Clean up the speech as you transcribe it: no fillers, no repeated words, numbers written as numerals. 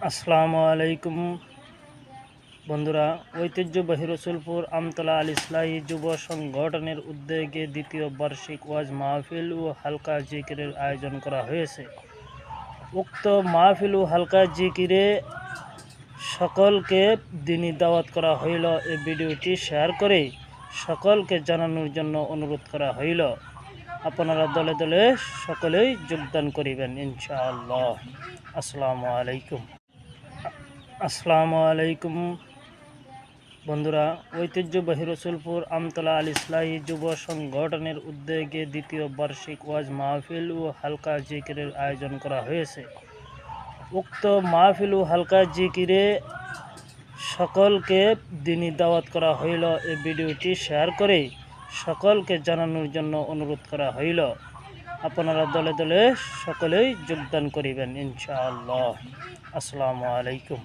আসসালামু আলাইকুম বন্ধুরা, ঐতিহ্যবাহী রসুলপুর আমতলা আল ইসলাহি যুব সংগঠনের উদ্যোগে দ্বিতীয় বার্ষিক ওয়াজ মাহফিল ও হালকা জিকিরের আয়োজন করা হয়েছে। উক্ত মাহফিল ও হালকা জিকিরে সকলকে দিনী দাওয়াত করা হইল। এই ভিডিওটি শেয়ার করে সকলকে জানানোর জন্য অনুরোধ করা হইল। আপনারা দলে দলে সকলেই যোগদান করিবেন ইনশাআল্লাহ। আসসালামু আলাইকুম বন্ধুরা, ঐতিহ্যবাহী রসুলপুর আমতলা আল ইসলাহি যুব সংগঠনের উদ্যোগে দ্বিতীয় বার্ষিক ওয়াজ মাহফিল ও হালকা জিকিরের আয়োজন করা হয়েছে। উক্ত মাহফিল ও হালকা জিকিরে সকলকে দিনী দাওয়াত করা হইল। এই ভিডিওটি শেয়ার করে সকলকে জানানোর জন্য অনুরোধ করা হইল। আপনারা দলে দলে সকলেই যোগদান করিবেন ইনশাআল্লাহ। আসসালামু আলাইকুম।